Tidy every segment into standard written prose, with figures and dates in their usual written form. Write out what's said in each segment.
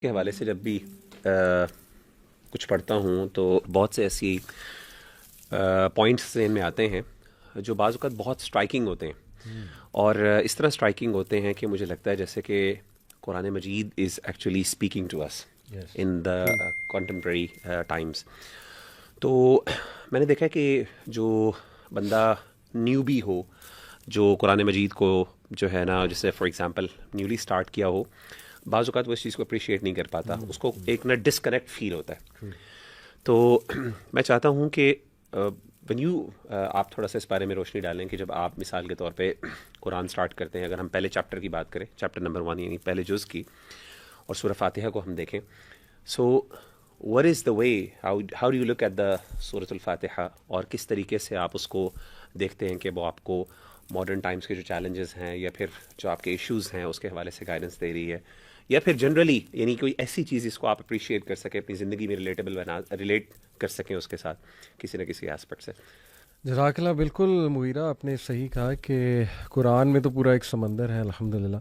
کے حوالے سے جب بھی کچھ پڑھتا ہوں تو بہت سے ایسی پوائنٹس ذہن میں آتے ہیں جو بعض اوقات بہت اسٹرائکنگ ہوتے ہیں، اور اس طرح اسٹرائکنگ ہوتے ہیں کہ مجھے لگتا ہے جیسے کہ قرآن مجید is actually speaking to us in the contemporary times. تو میں نے دیکھا کہ جو بندہ نیو بھی ہو، جو قرآن مجید کو جو ہے نا، جیسے فار ایگزامپل نیولی اسٹارٹ کیا ہو، بعض اوقات وہ اس چیز کو اپریشیٹ نہیں کر پاتا، اس کو ایک نا ڈسکنیکٹ فیل ہوتا ہے. تو میں چاہتا ہوں کہ when you آپ تھوڑا سا اس بارے میں روشنی ڈالیں کہ جب آپ مثال کے طور پہ قرآن سٹارٹ کرتے ہیں، اگر ہم پہلے چیپٹر کی بات کریں، چیپٹر نمبر 1 یعنی پہلے جز کی، اور سورہ فاتحہ کو ہم دیکھیں، سو what is the way how do you look at the سورۃ الفاتحہ، اور کس طریقے سے آپ اس کو دیکھتے ہیں کہ وہ آپ کو ماڈرن ٹائمز کے جو چیلنجز ہیں یا پھر جو آپ کے ایشوز ہیں اس کے حوالے سے گائیڈنس دے رہی ہے، یا پھر جنرلی یعنی کوئی ایسی چیز جس کو آپ اپریشیٹ کر سکیں، اپنی زندگی میں ریلیٹ کر سکیں اس کے ساتھ کسی نہ کسی ایسپیکٹ سے. جزاک اللہ. بالکل مغیرہ، آپ نے صحیح کہا کہ قرآن میں تو پورا ایک سمندر ہے الحمدللہ.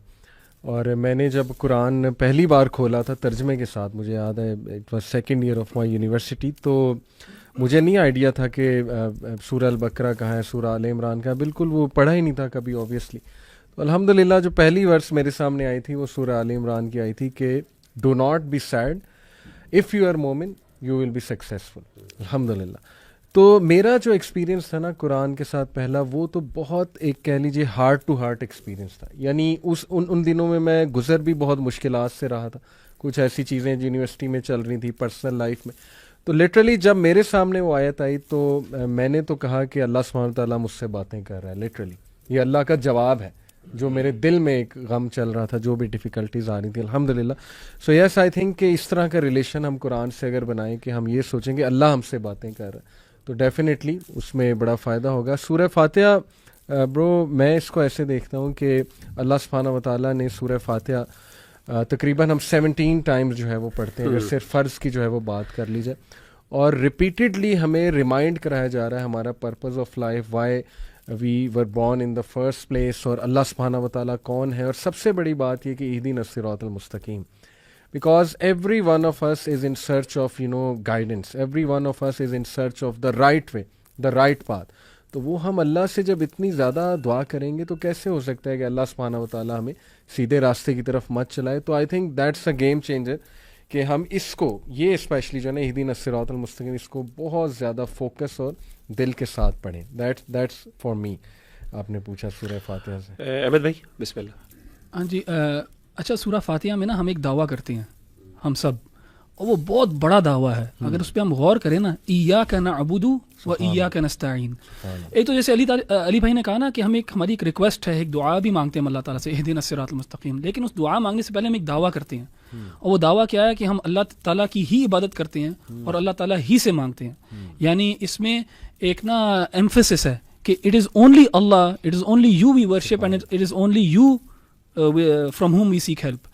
اور میں نے جب قرآن پہلی بار کھولا تھا ترجمے کے ساتھ، مجھے یاد ہے it was second year of my university, تو مجھے نہیں آئیڈیا تھا کہ سورہ البقرہ کہاں ہے، سورہ آل عمران کہاں ہے، بالکل وہ پڑھا ہی نہیں تھا کبھی آبویسلی. تو الحمدللہ جو پہلی ورس میرے سامنے آئی تھی وہ سورہ آل عمران کی آئی تھی کہ do not be sad if you are مومن یو ول بی سکسیزفل. الحمدللہ. تو میرا جو ایکسپیرینس تھا نا قرآن کے ساتھ پہلا، وہ تو بہت ایک کہہ لیجیے ہارٹ ٹو ہارٹ ایکسپیرینس تھا. یعنی ان دنوں میں میں گزر بھی بہت مشکلات سے رہا تھا، کچھ ایسی چیزیں جو یونیورسٹی میں چل رہی تھیں، پرسنل لائف میں. تو لٹرلی جب میرے سامنے وہ آیت آئی تو میں نے تو کہا کہ اللہ سبحانہ وتعالیٰ مجھ سے باتیں کر رہا ہے. لٹرلی یہ اللہ کا جواب ہے جو میرے دل میں ایک غم چل رہا تھا، جو بھی ڈیفیکلٹیز آ رہی تھی. الحمدللہ. سو یس آئی تھنک کہ اس طرح کا ریلیشن ہم قرآن سے اگر بنائیں کہ ہم یہ سوچیں کہ اللہ ہم سے باتیں کر رہا ہے، تو ڈیفینیٹلی اس میں بڑا فائدہ ہوگا. سورہ فاتحہ برو، میں اس کو ایسے دیکھتا ہوں کہ اللہ سبحانہ وتعالیٰ نے سورہ فاتحہ تقریباً ہم 17 ٹائمز جو ہے وہ پڑھتے ہیں، اگر صرف فرض کی جو ہے وہ بات کر لی جائے، اور ریپیٹیڈلی ہمیں ریمائنڈ کرایا جا رہا ہے ہمارا purpose of life, why we were born in the first place, اور اللہ سبحانہ وتعالیٰ کون ہے. اور سب سے بڑی بات یہ کہ اہدنا الصراط المستقیم، because every one of us is in search of guidance, every one of us is in search of the right way, the right path. تو وہ ہم اللہ سے جب اتنی زیادہ دعا کریں گے تو کیسے ہو سکتا ہے کہ اللہ سبحانہ وتعالیٰ ہمیں سیدھے راستے کی طرف مت چلائے. تو I think that's a game changer کہ ہم اس کو، یہ اسپیشلی جو ہے نا اہدنا الصراط المستقیم، اس کو بہت زیادہ فوکس اور دل کے ساتھ پڑھیں. That's for me. آپ نے پوچھا سورہ فاتحہ سے. احمد بھائی بسم اللہ. ہاں جی. اچھا، سورہ فاتحہ میں نا ہم ایک دعویٰ کرتے ہیں ہم سب، اور وہ بہت بڑا دعویٰ ہے. اگر اس پہ ہم غور کریں نا، ایاک نعبد و ایاک نستعین. ایک تو جیسے علی بھائی نے کہا نا کہ ہماری ایک ریکویسٹ ہے، ایک دعا بھی مانگتے ہیں اللہ تعالیٰ سے، اہدنا الصراط المستقیم. لیکن اس دعا مانگنے سے پہلے ہم ایک دعویٰ کرتے ہیں، اور وہ دعویٰ کیا ہے کہ ہم اللہ تعالیٰ کی ہی عبادت کرتے ہیں اور اللہ تعالیٰ ہی سے مانگتے ہیں. یعنی اس میں ایک نا ایمفیسس ہے کہ it is only Allah, it is only you we worship, and it is only you from whom we seek help.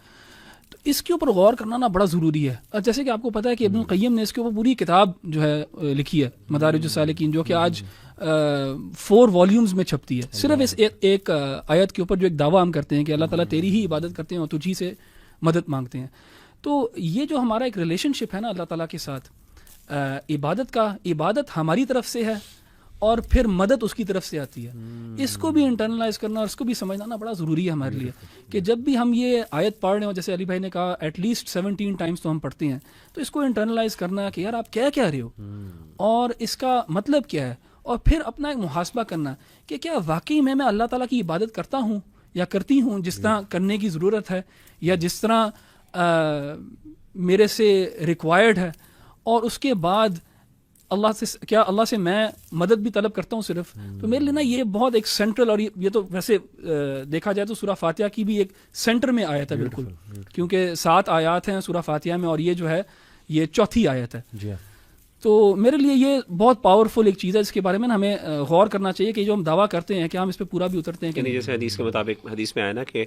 تو اس کے اوپر غور کرنا نا بڑا ضروری ہے. جیسے کہ آپ کو پتہ ہے کہ ابن القیم نے اس کے اوپر پوری کتاب جو ہے لکھی ہے، مدارج السالکین، جو کہ آج 4 والیومز میں چھپتی ہے، صرف اس ایک آیت کے اوپر، جو ایک دعویٰ ہم کرتے ہیں کہ اللہ تعالیٰ تیری ہی عبادت کرتے ہیں اور تجھی سے مدد مانگتے ہیں. تو یہ جو ہمارا ایک ریلیشن شپ ہے نا اللہ تعالیٰ کے ساتھ، عبادت ہماری طرف سے ہے اور پھر مدد اس کی طرف سے آتی ہے. اس کو بھی انٹرنلائز کرنا اور اس کو بھی سمجھنا نا بڑا ضروری ہے ہمارے لیے، کہ جب بھی ہم یہ آیت پڑھ رہے ہوں، جیسے علی بھائی نے کہا ایٹ لیسٹ 17 ٹائمز تو ہم پڑھتے ہیں، تو اس کو انٹرنلائز کرنا کہ یار آپ کیا کہہ رہے ہو اور اس کا مطلب کیا ہے، اور پھر اپنا ایک محاسبہ کرنا کہ کیا واقعی میں اللہ تعالیٰ کی عبادت کرتا ہوں یا کرتی ہوں جس طرح کرنے کی ضرورت ہے، یا جس طرح میرے سے ریکوائرڈ ہے. اور اس کے بعد اللہ سے میں مدد بھی طلب کرتا ہوں صرف. تو میرے لیے نا یہ بہت ایک سینٹرل، اور یہ تو ویسے دیکھا جائے تو سورہ فاتحہ کی بھی ایک سینٹر میں آیت ہے بالکل، کیونکہ 7 آیات ہیں سورہ فاتحہ میں، اور یہ جو ہے یہ چوتھی آیت ہے. تو میرے لیے یہ بہت پاورفل ایک چیز ہے، اس کے بارے میں ہمیں غور کرنا چاہیے کہ جو ہم دعویٰ کرتے ہیں کہ ہم اس پہ پورا بھی اترتے ہیں کہ یعنی جیسے حدیث کے مطابق حدیث میں آیا نا کہ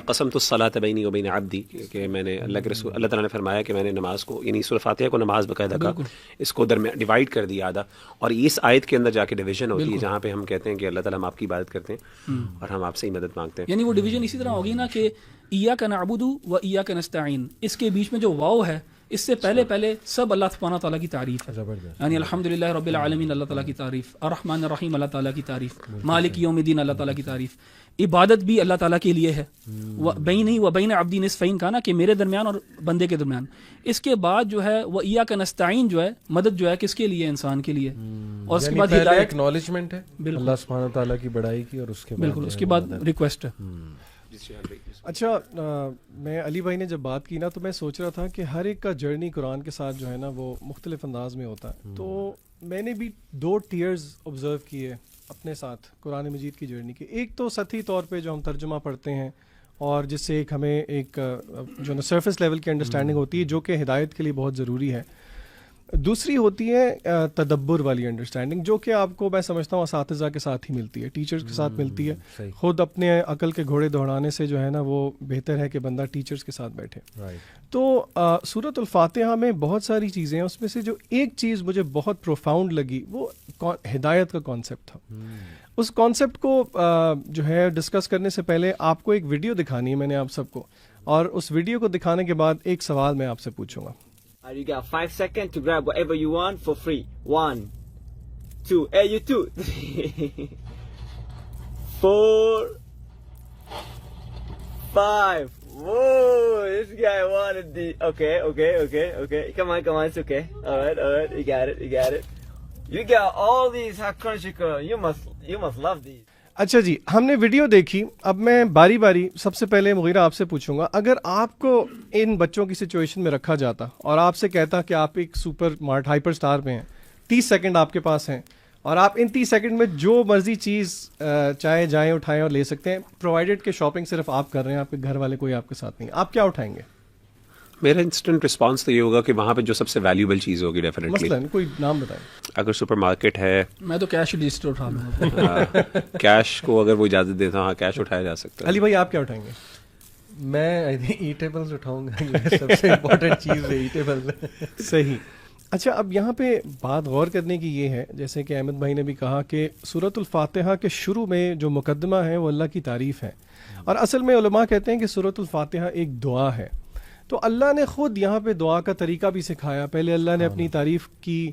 قسمت الصلاۃ بینی و بین عبدی، کہ میں نے اللہ کے رسول اللہ تعالیٰ نے فرمایا کہ میں نے نماز کو، یعنی سورہ فاتحہ کو نماز باقاعدہ کا اس کو درمیان ڈیوائڈ کر دیا آدھا، اور اس آیت کے اندر جا کے ڈویژن ہوتی ہے جہاں پہ ہم کہتے ہیں کہ اللہ تعالیٰ ہم آپ کی عبادت کرتے ہیں اور ہم آپ سے ہی مدد مانگتے ہیں. یعنی وہ ڈویژن اسی طرح ہوگی نا کہ ایاک نعبد و ایاک نستعین، اس کے بیچ میں جو واو ہے اس سے پہلے سب اللہ سبحانہ تعالیٰ کی تعریف ہے، یعنی الحمدللہ رب العالمین اللہ تعالیٰ کی تعریف، الرحمن الرحیم اللہ تعالیٰ کی تعریف، مالک یوم الدین اللہ تعالیٰ کی تعریف. عبادت بھی اللہ تعالیٰ کے لیے ہے، بینی و بین عبدی نصفین کا نا کہ میرے درمیان اور بندے کے درمیان. اس کے بعد جو ہے وہ ایاک نستعین جو ہے مدد جو ہے کس کے لیے؟ انسان کے لیے. اور اس کے بعد ہدایت ایکنالجمنٹ ہے اللہ سبحانہ تعالیٰ کی بڑائی کی، اور اس کے بعد بالکل اس کے بعد ریکویسٹ ہے. اچھا میں علی بھائی نے جب بات کی نا تو میں سوچ رہا تھا کہ ہر ایک کا جرنی قرآن کے ساتھ جو ہے نا وہ مختلف انداز میں ہوتا ہے. تو میں نے بھی 2 ٹیئرز آبزرو کیے اپنے ساتھ قرآن مجید کی جرنی کے. ایک تو سطحی طور پہ جو ہم ترجمہ پڑھتے ہیں اور جس سے ایک ہمیں ایک جو نا سرفیس لیول کی انڈرسٹینڈنگ ہوتی ہے جو کہ ہدایت کے لیے بہت ضروری ہے. دوسری ہوتی ہے تدبر والی انڈرسٹینڈنگ جو کہ آپ کو میں سمجھتا ہوں اساتذہ کے ساتھ ہی ملتی ہے، ٹیچرز کے ساتھ ملتی ہے. خود اپنے عقل کے گھوڑے دوڑانے سے جو ہے نا وہ بہتر ہے کہ بندہ ٹیچرز کے ساتھ بیٹھے. تو سورۃ الفاتحہ میں بہت ساری چیزیں ہیں، اس میں سے جو ایک چیز مجھے بہت پروفاؤنڈ لگی وہ ہدایت کا کانسیپٹ تھا. اس کانسیپٹ کو جو ہے ڈسکس کرنے سے پہلے آپ کو ایک ویڈیو دکھانی ہے میں نے آپ سب کو، اور اس ویڈیو کو دکھانے کے بعد ایک سوال میں آپ سے پوچھوں گا. You got 5 seconds to grab whatever you want for free. 1, 2, hey you too. 4, 5. Whoa, this guy wanted the. Okay. Come on, it's okay. All right. You got it. You got all these Hakunshika. You must love these. اچھا جی، ہم نے video دیکھی. اب میں باری باری سب سے پہلے مغیرہ آپ سے پوچھوں گا، اگر آپ کو ان بچوں کی سچویشن میں رکھا جاتا اور آپ سے کہتا کہ آپ ایک سپر مارٹ ہائپر سٹار میں ہیں، 30 سیکنڈ آپ کے پاس ہیں اور آپ ان 30 سیکنڈ میں جو مرضی چیز چاہے جائیں اٹھائیں اور لے سکتے ہیں، پرووائڈیڈ کہ شاپنگ صرف آپ کر رہے ہیں، آپ کے گھر والے کوئی آپ کے ساتھ نہیں، آپ کیا اٹھائیں گے؟ میرا انسٹنٹ رسپانس تو یہ ہوگا کہ وہاں پہ جو سب سے ویلیوبل چیز ہوگی ڈیفینیٹلی، مثلاً کوئی نام بتائیں. اگر سپر مارکیٹ ہے، میں تو کیش رجسٹر اٹھا لوں گا. کیش کو اگر وہ اجازت دیتا ہاں کیش اٹھایا جا سکتا ہے. علی بھائی آپ کیا اٹھائیں گے؟ میں ایٹیبلز اٹھاؤں گا، سب سے امپورٹنٹ چیز ہے ایٹیبل. صحیح. اچھا اب یہاں پہ بات غور کرنے کی یہ ہے، جیسے کہ احمد بھائی نے بھی کہا کہ سورۃ الفاتحہ کے شروع میں جو مقدمہ ہے وہ اللہ کی تعریف ہے، اور اصل میں علماء کہتے ہیں کہ سورۃ الفاتحہ ایک دعا ہے. تو اللہ نے خود یہاں پہ دعا کا طریقہ بھی سکھایا. پہلے اللہ نے اپنی تعریف کی،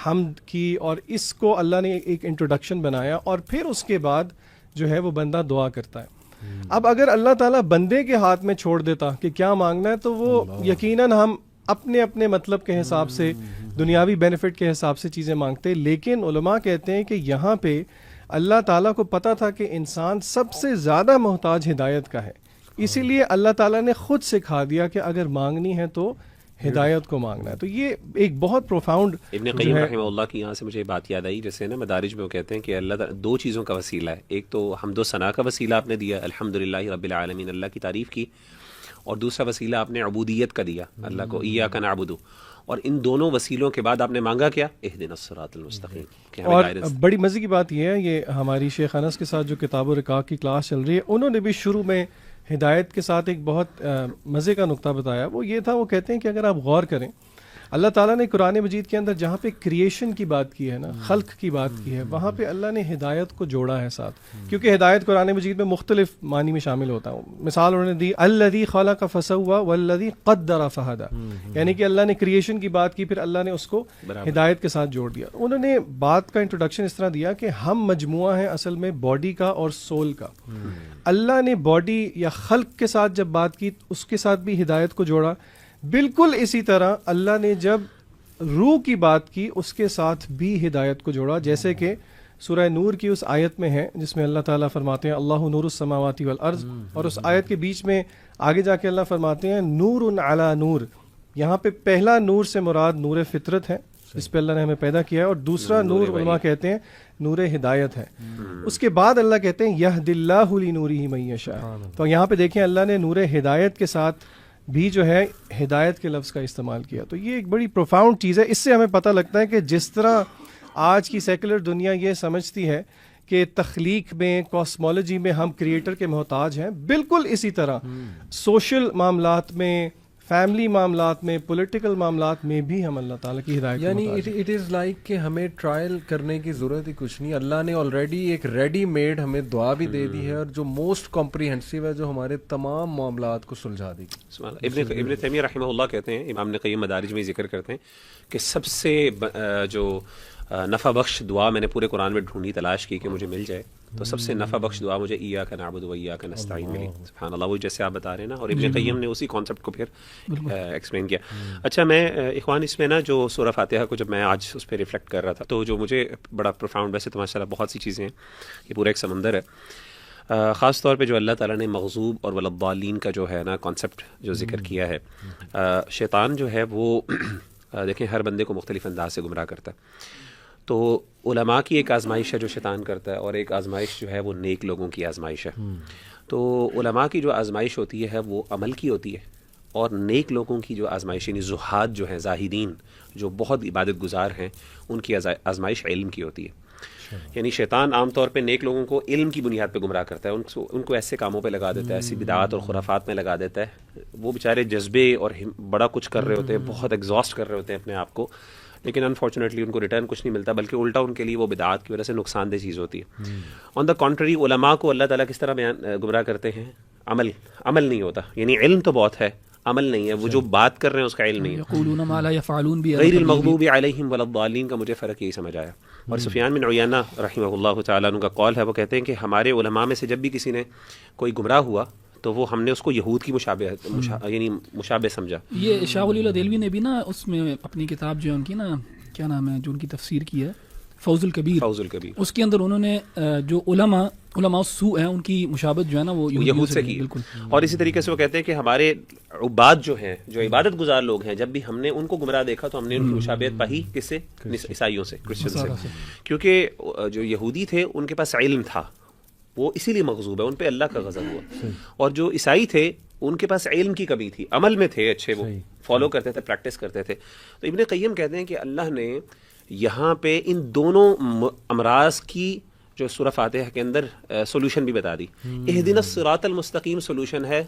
حمد کی، اور اس کو اللہ نے ایک انٹروڈکشن بنایا، اور پھر اس کے بعد جو ہے وہ بندہ دعا کرتا ہے. اب اگر اللہ تعالیٰ بندے کے ہاتھ میں چھوڑ دیتا کہ کیا مانگنا ہے تو وہ یقیناً ہم اپنے مطلب کے حساب سے، دنیاوی بینیفٹ کے حساب سے چیزیں مانگتے. لیکن علماء کہتے ہیں کہ یہاں پہ اللہ تعالیٰ کو پتہ تھا کہ انسان سب سے زیادہ محتاج ہدایت کا ہے، اسی لیے اللہ تعالیٰ نے خود سکھا دیا کہ اگر مانگنی ہے تو ہدایت کو مانگنا ہے. تو یہ ایک بہت پروفاؤنڈ ابن قیم رحمہ اللہ کی یہاں سے مجھے بات یاد آئی، جیسے نا مدارج میں وہ کہتے ہیں کہ اللہ تعالیٰ 2 چیزوں کا وسیلہ ہے. ایک تو حمد و ثنا کا وسیلہ آپ نے دیا، الحمدللہ رب العالمین، اللہ کی تعریف کی، اور دوسرا وسیلہ آپ نے عبودیت کا دیا، اللہ کو ایاک نعبد. اور ان دونوں وسیلوں کے بعد آپ نے مانگا کیا؟ اہدنا الصراط المستقیم. اور بڑی مزے کی بات یہ ہے، یہ ہماری شیخ انس کے ساتھ جو کتاب و رقاق کی کلاس چل رہی ہے، انہوں نے بھی شروع میں ہدایت کے ساتھ ایک بہت مزے کا نقطہ بتایا. وہ یہ تھا، وہ کہتے ہیں کہ اگر آپ غور کریں اللہ تعالیٰ نے قرآن مجید کے اندر جہاں پہ کریشن کی بات کی ہے نا، خلق کی بات کی ہے، وہاں پہ اللہ نے ہدایت کو جوڑا ہے ساتھ، کیونکہ ہدایت قرآن مجید میں مختلف معنی میں شامل ہوتا ہے. مثال انہوں نے دی الذی خلق فسوى والذی قدر فہدى، یعنی کہ اللہ نے کریشن کی بات کی، پھر اللہ نے اس کو ہدایت کے ساتھ جوڑ دیا. انہوں نے بات کا انٹروڈکشن اس طرح دیا کہ ہم مجموعہ ہیں اصل میں باڈی کا اور سول کا. اللہ نے باڈی یا خلق کے ساتھ جب بات کی اس کے ساتھ بھی ہدایت کو جوڑا. بالکل اسی طرح اللہ نے جب روح کی بات کی اس کے ساتھ بھی ہدایت کو جوڑا، جیسے کہ سورہ نور کی اس آیت میں ہے جس میں اللہ تعالیٰ فرماتے ہیں اللہ نور السماوات والارض، اور اس آیت کے بیچ میں آگے جا کے اللہ فرماتے ہیں نور علی نور. یہاں پہ پہلا نور سے مراد نور فطرت ہے جس پہ اللہ نے ہمیں پیدا کیا ہے، اور دوسرا نور علماء کہتے ہیں نور ہدایت ہے. اس کے بعد اللہ کہتے ہیں یہد اللہ لنورہ من یشاء. تو یہاں پہ دیکھیں اللہ نے نور ہدایت کے ساتھ بھی جو ہے ہدایت کے لفظ کا استعمال کیا. تو یہ ایک بڑی پروفاؤنڈ چیز ہے. اس سے ہمیں پتہ لگتا ہے کہ جس طرح آج کی سیکولر دنیا یہ سمجھتی ہے کہ تخلیق میں کاسمولوجی میں ہم کریٹر کے محتاج ہیں, بالکل اسی طرح سوشل معاملات میں, فیملی معاملات میں, پولیٹیکل معاملات میں بھی ہم اللہ تعالیٰ کی ہدایت یعنی اٹ از لائک کہ ہمیں ٹرائل کرنے کی ضرورت ہی کچھ نہیں, اللہ نے آلریڈی ایک ریڈی میڈ ہمیں دعا بھی دے دی ہے اور جو موسٹ کمپریہنسو ہے, جو ہمارے تمام معاملات کو سلجھا دے گی. ابن تیمیہ رحمہ اللہ کہتے ہیں, امام ابن قیم مدارج میں ذکر کرتے ہیں کہ سب سے جو نفع بخش دعا میں نے پورے قرآن میں ڈھونڈی, تلاش کی کہ مجھے مل جائے, تو سب سے نفع بخش دعا مجھے ایاک نعبد و ایاک نستعین ملی. سبحان اللہ, وہ جیسے آپ بتا رہے ہیں نا, اور ابن قیم نے اسی کانسیپٹ کو پھر ایکسپلین کیا. اچھا میں اخوان اس میں نا جو سورہ فاتحہ کو جب میں آج اس پہ ریفلیکٹ کر رہا تھا, تو جو مجھے بڑا پروفاؤنڈ, ویسے تو ماشاء اللہ بہت سی چیزیں ہیں, یہ پورا ایک سمندر ہے, خاص طور پہ جو اللہ تعالیٰ نے مغضوب اور ولضالین کا جو ہے نا کانسیپٹ جو ذکر کیا ہے. شیطان جو ہے وہ دیکھیں ہر بندے کو مختلف انداز سے گمراہ کرتا ہے. تو علماء کی ایک آزمائش ہے جو شیطان کرتا ہے, اور ایک آزمائش جو ہے وہ نیک لوگوں کی آزمائش ہے. تو علماء کی جو آزمائش ہوتی ہے وہ عمل کی ہوتی ہے, اور نیک لوگوں کی جو آزمائش یعنی زہاد جو ہیں, زاہدین جو بہت عبادت گزار ہیں, ان کی آزمائش علم کی ہوتی ہے. یعنی شیطان عام طور پہ نیک لوگوں کو علم کی بنیاد پہ گمراہ کرتا ہے, ان کو ایسے کاموں پہ لگا دیتا ہے, ایسی بدعات اور خرافات میں لگا دیتا ہے. وہ بیچارے جذبے اور بڑا کچھ کر رہے ہوتے ہیں, بہت ایگزاسٹ کر رہے ہوتے ہیں اپنے آپ کو, لیکن انفارچونیٹلی ان کو ریٹرن کچھ نہیں ملتا, بلکہ الٹا ان کے لیے وہ بدعات کی وجہ سے نقصان دہ چیز ہوتی ہے. آن دا کانٹری علماء کو اللہ تعالیٰ کس طرح گمراہ کرتے ہیں, عمل نہیں ہوتا, یعنی علم تو بہت ہے, عمل نہیں ہے, وہ جو بات کر رہے ہیں اس کا علم نہیں ہے. یقولون ما لا یفعلون بھی غیر المغضوب علیہم ولا الضالین کا مجھے فرق یہی سمجھ آیا. اور سفیان بن عیینہ رحمہ اللہ تعالیٰ عنہ کا قول ہے, وہ کہتے ہیں کہ ہمارے علماء میں سے جب بھی کسی نے کوئی گمراہ ہوا تو وہ ہم نے اس کو یہود کی یعنی مشابہ سمجھا. یہ شاہ ولی اللہ دہلوی نے بھی نا اس میں اپنی کتاب جو ہے ان کی نا کیا نام ہے جو ان کی تفسیر کی ہے, فوز الکبیر, اس کے اندر انہوں نے جو علماء السوء ہیں ان کی مشابہت جو ہے نا وہ یہود سے کی. بالکل. اور اسی طریقے سے وہ کہتے ہیں کہ ہمارے عباد جو ہیں, جو عبادت گزار لوگ ہیں, جب بھی ہم نے ان کو گمراہ دیکھا تو ہم نے ان کی مشابہت پائی کس سے, عیسائیوں سے, کرسچن سے, کیونکہ جو یہودی تھے ان کے پاس علم تھا, وہ اسی لیے مغضوب ہے, ان پہ اللہ کا غضب ہوا. اور جو عیسائی تھے ان کے پاس علم کی کمی تھی, عمل میں تھے اچھے, وہ فالو کرتے تھے, پریکٹس کرتے تھے. تو ابن قیم کہتے ہیں کہ اللہ نے یہاں پہ ان دونوں امراض کی جو سورہ فاتحہ کے اندر سولوشن بھی بتا دی. اہدنا الصراط المستقیم سولوشن ہے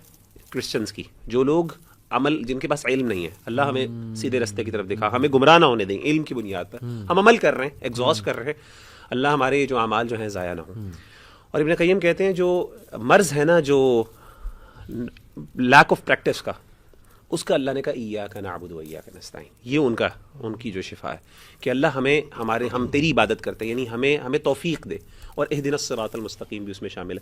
کرسچنز کی, جو لوگ عمل, جن کے پاس علم نہیں ہے, اللہ ہمیں سیدھے رستے کی طرف دکھا, ہمیں گمراہ نہ ہونے دیں علم کی بنیاد پر, ہم عمل کر رہے ہیں, ایگزاسٹ کر رہے ہیں, اللہ ہمارے جو اعمال جو ہیں ضائع نہ ہوں. اور ابن قیم کہتے ہیں جو مرض ہے نا جو لیک آف پریکٹس کا, اس کا اللہ نے کہا ایاک نعبد و ایاک نستعین, یہ ان کی جو شفا ہے کہ اللہ ہم تیری عبادت کرتے ہیں, یعنی ہمیں توفیق دے, اور اہدنا الصراط المستقیم بھی اس میں شامل ہے.